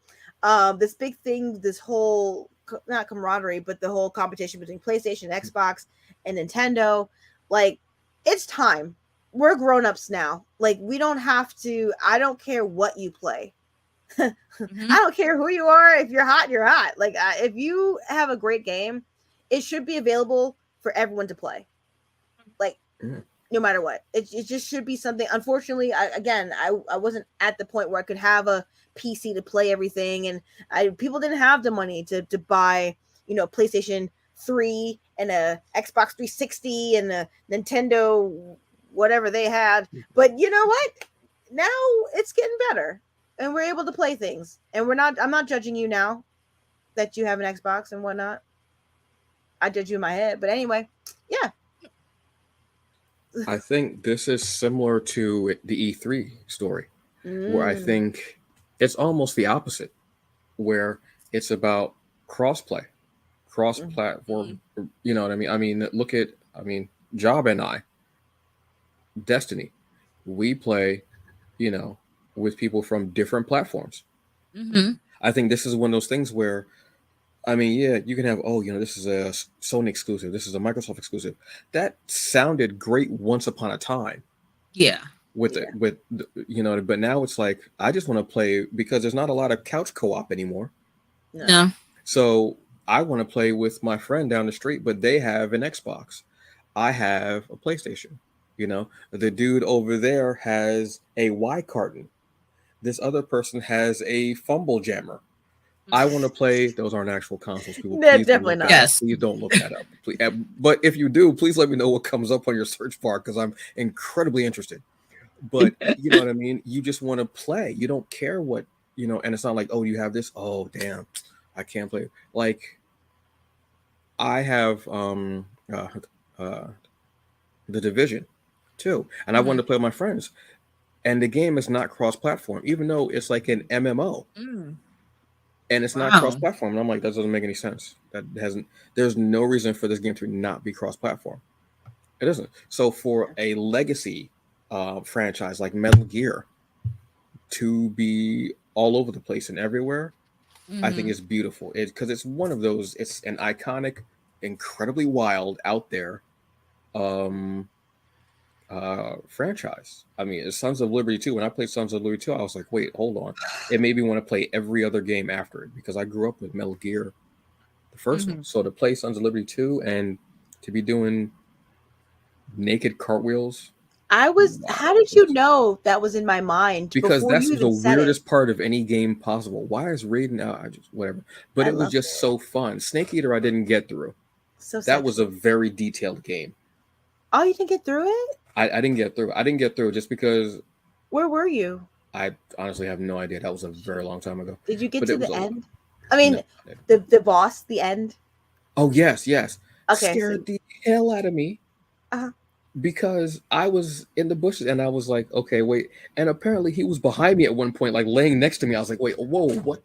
This big thing, this whole not camaraderie, but the whole competition between PlayStation, Xbox, and Nintendo. Like, it's time. we're grown-ups now. Like, we don't have to. I don't care what you play. I don't care who you are. If you're hot, you're hot. Like, if you have a great game, it should be available for everyone to play. Like, no matter what, it just should be something. Unfortunately, I wasn't at the point where I could have a PC to play everything, and people didn't have the money to buy, PlayStation 3 and a Xbox 360 and a Nintendo whatever they had. But you know what? Now it's getting better, and we're able to play things. And I'm not judging you now that you have an Xbox and whatnot. I judge you in my head, but anyway, yeah. I think this is similar to the E3 story, where I think it's almost the opposite, where it's about cross-play, cross-platform. You know what I mean? I mean, Job and I, Destiny, we play, with people from different platforms. I think this is one of those things where, you can have, this is a Sony exclusive, this is a Microsoft exclusive. That sounded great once upon a time. Yeah. But now it's like, I just want to play because there's not a lot of couch co-op anymore. No. So I want to play with my friend down the street, but they have an Xbox. I have a PlayStation. The dude over there has a Y carton. This other person has a fumble jammer. I want to play. Those aren't actual consoles. People, please definitely not. Yes, please don't look that up. Please. But if you do, please let me know what comes up on your search bar because I'm incredibly interested. But you know what I mean. You just want to play. You don't care what and it's not like, oh, you have this. Oh, damn, I can't play. Like, I have The Division 2, and I wanted to play with my friends, and the game is not cross-platform, even though it's like an MMO. And it's not cross-platform. And I'm like, that doesn't make any sense. There's no reason for this game to not be cross-platform. It isn't. So for a legacy franchise like Metal Gear to be all over the place and everywhere, I think it's beautiful. Because it's one of those, it's an iconic, incredibly wild, out there franchise. I mean, it's Sons of Liberty 2. When I played Sons of Liberty 2, I was like, wait, hold on. It made me want to play every other game after it because I grew up with Metal Gear, the first one. So to play Sons of Liberty 2 and to be doing naked cartwheels. How did you know that was in my mind? Because that's the weirdest part of any game possible. Why is Raiden out? Whatever. But it was just so fun. Snake Eater, I didn't get through. That was a very detailed game. Oh, you didn't get through it? I didn't get through. I didn't get through just because. Where were you? I honestly have no idea. That was a very long time ago. Did you get to the end? I mean, the boss, the end. Oh yes. Okay, scared the hell out of me. Because I was in the bushes and I was like, okay, wait. And apparently he was behind me at one point, like laying next to me. I was like, wait, whoa, what?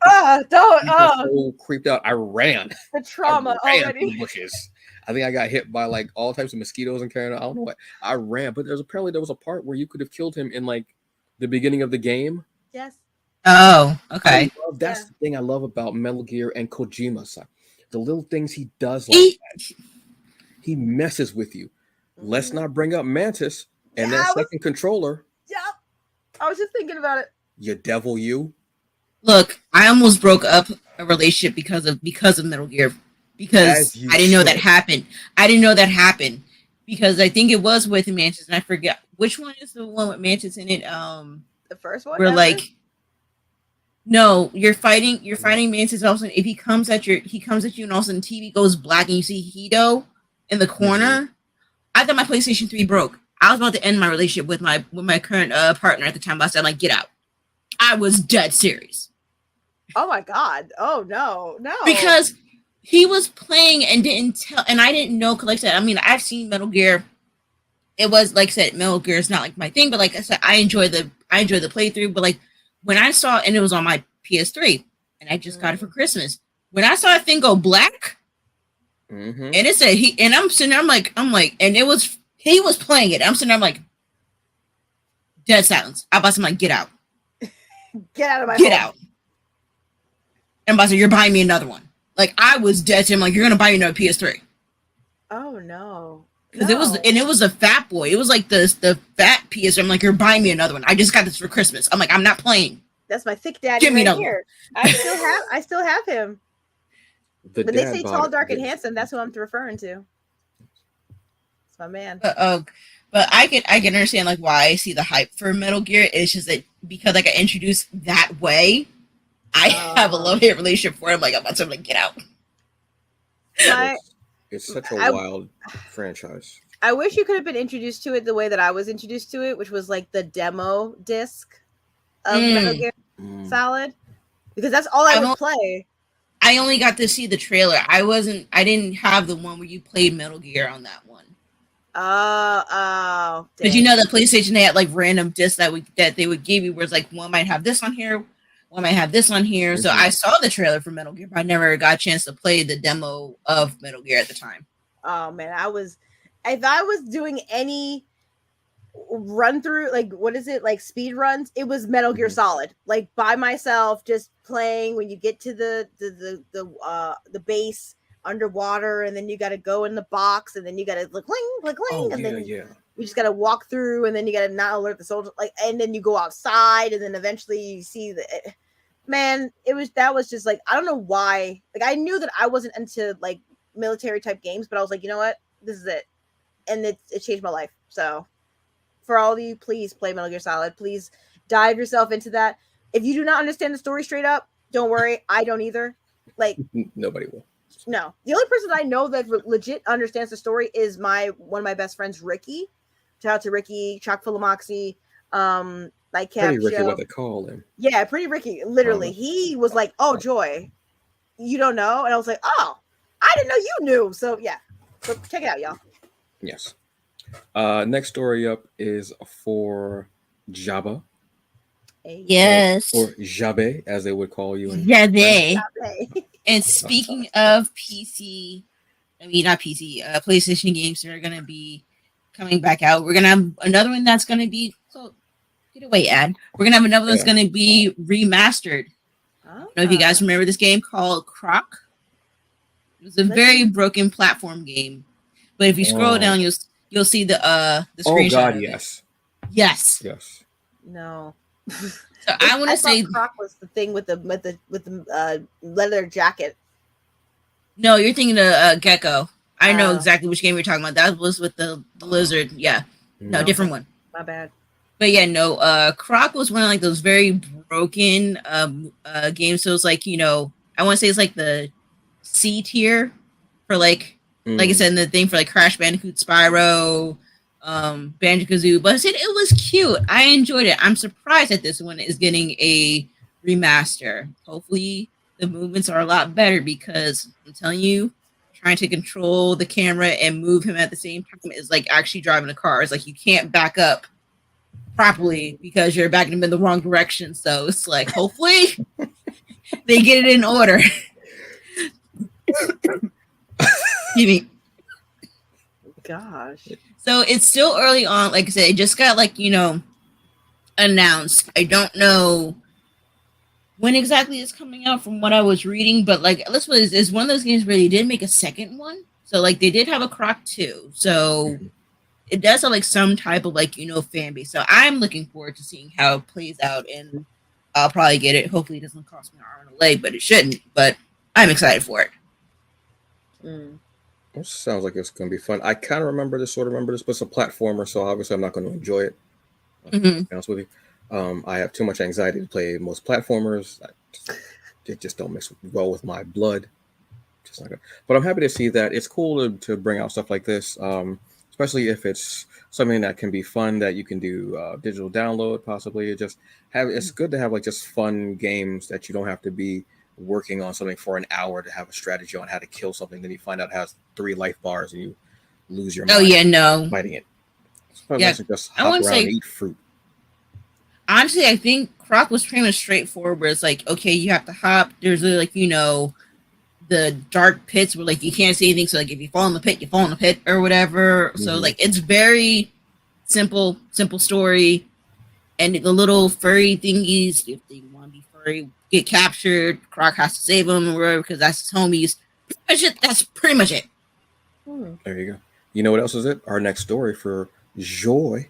So creeped out. I ran. The trauma already. Through the bushes. I think I got hit by like all types of mosquitoes in Canada. I don't know what. I ran, but there was a part where you could have killed him in like the beginning of the game. Yes. Oh, okay. That's the thing I love about Metal Gear and Kojima. The little things he does like that. He messes with you. Let's not bring up Mantis and that second controller. Yeah, I was just thinking about it. You devil, you. Look, I almost broke up a relationship because of Metal Gear because I didn't know that happened. I didn't know that happened because I think it was with Mantis, and I forget which one is the one with Mantis in it. The first one. We're like, no, you're fighting Mantis. Also, if he comes at you, and all of a sudden TV goes black, and you see Hito in the corner. I thought my PlayStation 3 broke. I was about to end my relationship with my current partner at the time. But I said, like, get out. I was dead serious. Oh my god. Oh no. Because he was playing and didn't tell, and I didn't know. Like I said, I mean, I've seen Metal Gear. It was like I said, Metal Gear is not like my thing, but like I said, I enjoy the playthrough. But like when I saw, and it was on my PS3, and I just got it for Christmas. When I saw that thing go black. And it said and I'm sitting there, I'm like, and he was playing it. I'm sitting there, I'm like, dead silence. I'm like, get out. Get out of my Get out. And I'm about to say, you're buying me another one. Like, I was dead to him, like, you're going to buy me another PS3. Oh, no. Because it was a Fat Boy. It was like the fat PS. I'm like, you're buying me another one. I just got this for Christmas. I'm like, I'm not playing. That's my thick daddy right here. I still have him. When they say tall, dark, and handsome, that's who I'm referring to. It's my man. But I can understand like why I see the hype for Metal Gear. It's just that because I got introduced that way, I have a love-hate relationship for it. I'm like, I want someone to get out. It's such a wild franchise. I wish you could have been introduced to it the way that I was introduced to it, which was like the demo disc of Metal Gear Solid, because that's all I would play. I only got to see the trailer. I didn't have the one where you played Metal Gear on that one. Oh. Because you know the PlayStation, they had like random discs that they would give you, where it's like one might have this on here, one might have this on here. Mm-hmm. So I saw the trailer for Metal Gear, but I never got a chance to play the demo of Metal Gear at the time. Oh man, if I was doing any run through, like what is it, like speed runs, it was Metal Gear Solid, like by myself, just playing. When you get to the base underwater, and then you got to go in the box, and then you got to cling, and then you just got to walk through, and then you got to not alert the soldier, like, and then you go outside, and then eventually you see that was just like, I don't know why, like I knew that I wasn't into like military type games, but I was like, you know what, this is it, and it changed my life. So for all of you, please play Metal Gear Solid. Please dive yourself into that. If you do not understand the story straight up, don't worry, I don't either. Like nobody will. No, the only person I know that legit understands the story is one of my best friends, Ricky. Shout out to Ricky, chock full of moxie. Like Pretty Ricky, what they call him. Yeah, Pretty Ricky. Literally, he was like, "Oh, Joy, you don't know," and I was like, "Oh, I didn't know you knew." So yeah, so check it out, y'all. Yes. Next story up is for Jabba. Yes. Or Jabe, as they would call you. Jabe. And speaking of PC, not PC, PlayStation games that are going to be coming back out, we're going to have another one that's going to be, get away, ad. We're going to have another one that's going to be remastered. I don't know if you guys remember this game called Croc. It was a very broken platform game. But if you scroll down, you'll see the screenshot. Oh God, yes. Yes. Yes. No. So I want to say Croc was the thing with the leather jacket. No, you're thinking of Gecko. I know exactly which game you're talking about. That was with the lizard. Yeah. No, different one. My bad. But yeah, no. Croc was one of like those very broken games. So it's like, I want to say it's like the C tier for like I said, the thing for like Crash Bandicoot, Spyro, Banjo-Kazooie, but I said it was cute. I enjoyed it. I'm surprised that this one is getting a remaster. Hopefully the movements are a lot better, because I'm telling you, trying to control the camera and move him at the same time is like actually driving a car. It's like you can't back up properly because you're backing him in the wrong direction. So it's like, hopefully they get it in order. Excuse me. Gosh. So it's still early on. Like I said, it just got announced. I don't know when exactly it's coming out from what I was reading, but like let's put it's one of those games where they did make a second one. So like they did have a Croc 2. So it does have like some type of fan base. So I'm looking forward to seeing how it plays out, and I'll probably get it. Hopefully it doesn't cost me an arm and a leg, but it shouldn't. But I'm excited for it. It sounds like it's going to be fun. I kind of remember this, but it's a platformer, so obviously I'm not going to enjoy it. To be honest with you, I have too much anxiety to play most platformers. It just don't mix well with my blood. Just not good. But I'm happy to see that it's cool to bring out stuff like this, especially if it's something that can be fun, that you can do digital download possibly. It's good to have like just fun games that you don't have to be working on something for an hour to have a strategy on how to kill something. Then you find out it has 3 life bars and you lose your mind. Oh yeah, no. Fighting it. It's just hop around and eat fruit. Honestly, I think Croc was pretty much straightforward, where it's like, okay, you have to hop. There's the dark pits where like you can't see anything. So like if you fall in the pit, you fall in the pit or whatever. So like it's very simple story. And the little furry thingies, if they want to be furry, get captured. Croc has to save them or whatever, because that's his homies. That's pretty much it. There you go. You know what else is it? Our next story for Joy.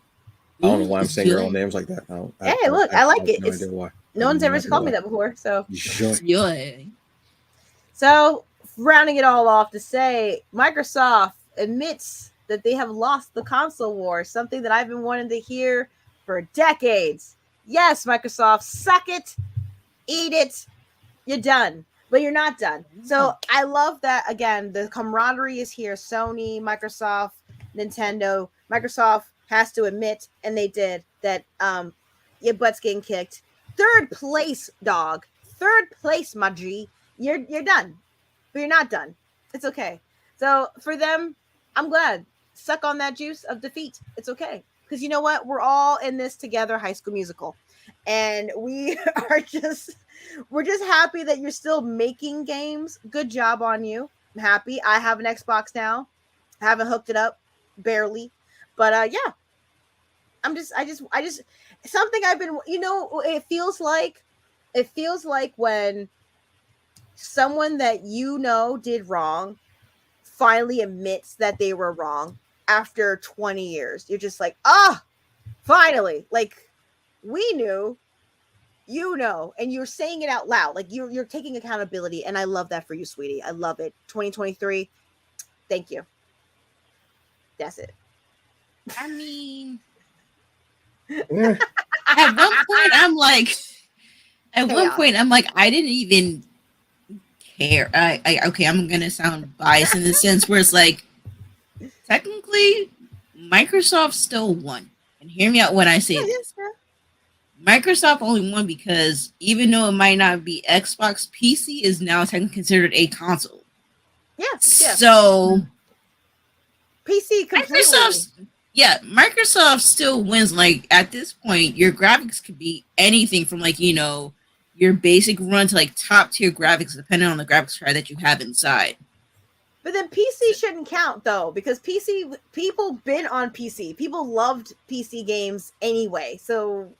I don't know why I'm saying your own names like that. Hey, look, I like it. No idea why. No one's ever called me that before. So Joy. Joy. So, rounding it all off to say, Microsoft admits that they have lost the console war, something that I've been wanting to hear for decades. Yes, Microsoft, suck it, eat it, you're done. But you're not done. So I love that, again, the camaraderie is here. Sony, Microsoft, Nintendo. Microsoft has to admit, and they did, that your butt's getting kicked. Third place, dog. Third place, my G. You're done. But you're not done. It's okay. So for them, I'm glad. Suck on that juice of defeat. It's okay. Because you know what? We're all in this together, High School Musical. And we're just happy that you're still making games. Good job on you. I'm happy. I have an Xbox now. I haven't hooked it up, barely. But yeah. I just something I've been, it feels like when someone that did wrong finally admits that they were wrong after 20 years. You're just like, finally, like, we knew, and you're saying it out loud. Like, you're taking accountability, and I love that for you, sweetie. I love it. 2023, thank you. That's it. I mean, at one point, I'm like, I didn't even care. Okay, I'm gonna sound biased in the sense where it's like, technically, Microsoft still won. And hear me out when I say this. Microsoft only won because even though it might not be Xbox, PC is now technically considered a console. Yeah. So PC completely. Microsoft still wins. Like, at this point, your graphics could be anything from, like, your basic run to, like, top tier graphics, depending on the graphics card that you have inside. But then PC shouldn't count, though, because people been on PC. People loved PC games anyway. So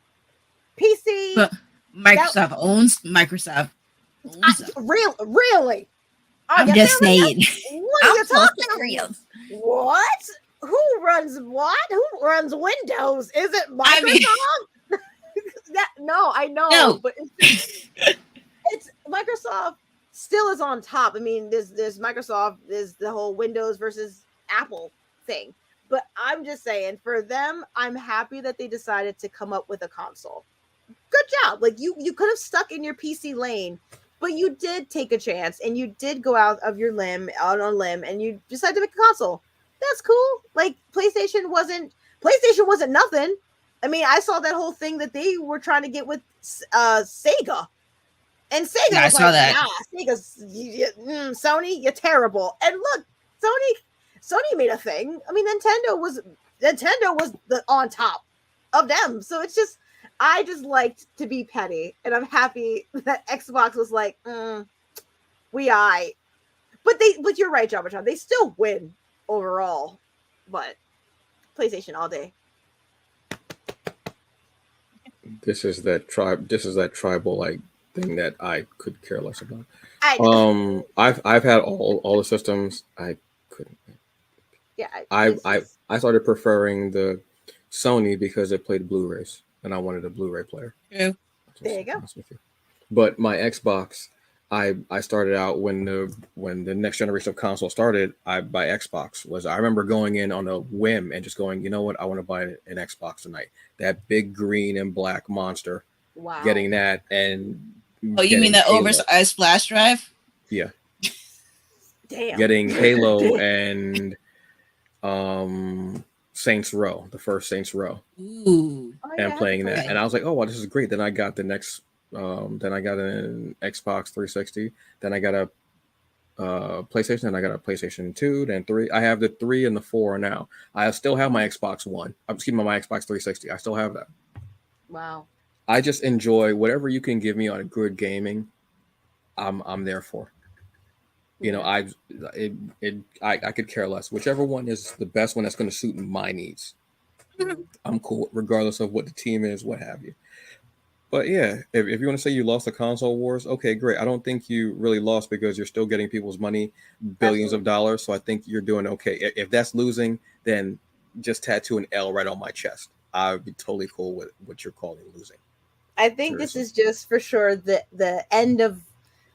PC. But Microsoft owns them. Really? I'm just saying. What are you talking about? What? Who runs what? Who runs Windows? Is it Microsoft? No, I know. No. But it's Microsoft still is on top. I mean, there's Microsoft, there's the whole Windows versus Apple thing. But I'm just saying, for them, I'm happy that they decided to come up with a console. Good job. Like, you could have stuck in your PC lane, but you did take a chance and you did go out on a limb, and you decided to make a console. That's cool. Like, PlayStation wasn't nothing. I mean, I saw that whole thing that they were trying to get with Sega. And Sega was like, that. Sega's Sony, you're terrible. And look, Sony made a thing. I mean, Nintendo was on top of them. So it's just, I just liked to be petty, and I'm happy that Xbox was like, But you're right, Jabba Chan. They still win overall, but PlayStation all day. This is that tribal like thing that I could care less about. I've had all the systems. I couldn't. Yeah. I started preferring the Sony because it played Blu-rays, and I wanted a Blu-ray player. Yeah. There you go. But my Xbox, I started out when the next generation of console started. I buy Xbox. I remember going in on a whim and just going, you know what, I want to buy an Xbox tonight. That big green and black monster. Wow. Getting that and. Oh, you mean that oversized flash drive? Yeah. Damn. Getting Halo and Saints Row, the first Saints Row. Ooh. And playing that, and I was like, oh, wow, this is great. Then I got the next. Then I got an Xbox 360. Then I got a PlayStation. Then I got a PlayStation 2. Then 3. I have the 3 and the 4 now. I still have my Xbox One. I'm keeping my Xbox 360. I still have that. Wow. I just enjoy whatever you can give me on good gaming. I'm there for. I could care less. Whichever one is the best one that's going to suit my needs. I'm cool, regardless of what the team is, what have you. But yeah, if you want to say you lost the console wars, okay, great. I don't think you really lost because you're still getting people's money, billions Absolutely. of dollars. So I think you're doing okay. If that's losing, then just tattoo an L right on my chest. I'd be totally cool with what you're calling losing. I think this Seriously. is just for sure the end of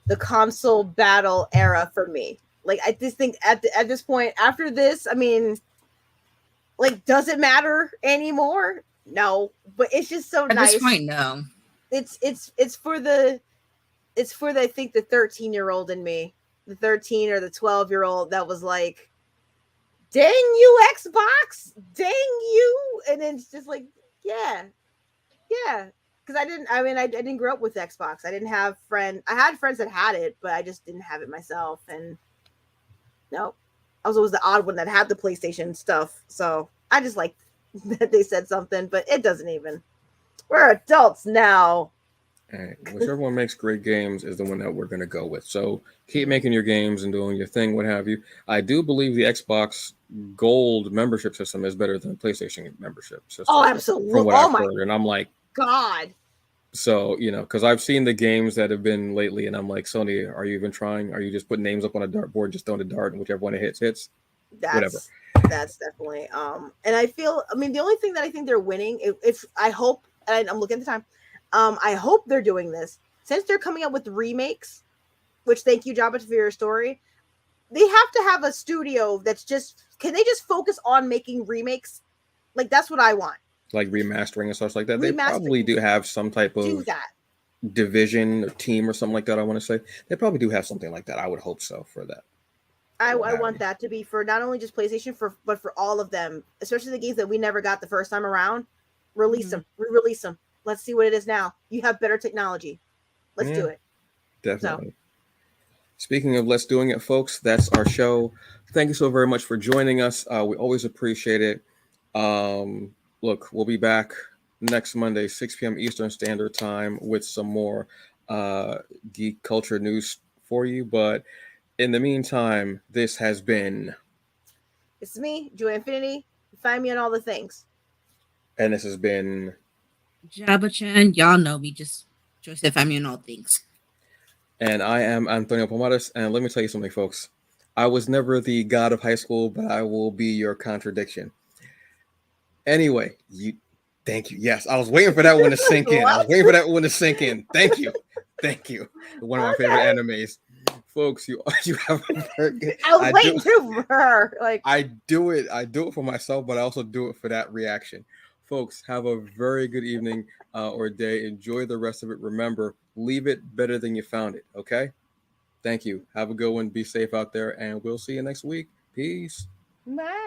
the console battle era for me. Like I just think at this point after this, I mean, like does it matter anymore? No, but it's just so At this nice. point, no. It's for the I think the 13-year-old in me, the 13 or the 12-year-old that was like, "Dang you Xbox, dang you," and then it's just like, yeah, yeah, because I didn't grow up with Xbox. I didn't have friend. I had friends that had it, but I just didn't have it myself. And no, I was always the odd one that had the PlayStation stuff. So I just like that they said something, but it doesn't even. We're adults now. And whichever one makes great games is the one that we're going to go with. So keep making your games and doing your thing, what have you. I do believe the Xbox Gold membership system is better than the PlayStation membership Oh, system, from absolutely. what Oh I've my heard. And I'm like, god. so, because I've seen the games that have been lately, and I'm like, Sony, are you even trying? Are you just putting names up on a dartboard, just throwing a dart, and whichever one it hits, hits? Whatever. That's definitely and I feel I mean the only thing that I think they're winning if I hope and I'm looking at the time I hope they're doing this since they're coming up with remakes, which thank you Jabba for your story. They have to have a studio that's just can they just focus on making remakes? Like that's what I want. Like remastering and stuff like that. They Remaster probably do have some type do of that. division or team or something like that. I want to say they probably do have something like that. I would hope so for that. What I have want you? that to be for not only just PlayStation for but for all of them, especially the games that we never got the first time around. Release Mhm. them, re-release them. Let's see what it is now. You have better technology. Let's Yeah, do it. So definitely. Speaking of let's doing it, folks, that's our show. Thank you so very much for joining us. We always appreciate it. Look, we'll be back next Monday, 6 p.m. Eastern Standard Time, with some more uh, geek culture news for you. But in the meantime, this has been, it's me, Joy Infinity. Find me on all the things. and this has been, Jabba Chan, y'all know me. Just Joseph, I'm in all things. and I am Antonio Pomares. And let me tell you something, folks. I was never the god of high school, but I will be your contradiction. Anyway, thank you. Yes, I was waiting for that one to sink in. I was What? waiting for that one to sink in. Thank you. Thank you. One of my favorite Okay. animes. Folks, you you have a very good. I was I do waiting to her. Like I do it for myself, but I also do it for that reaction. Folks, have a very good evening or day. Enjoy the rest of it. Remember, leave it better than you found it. Okay. Thank you. Have a good one. Be safe out there, and we'll see you next week. Peace. bye.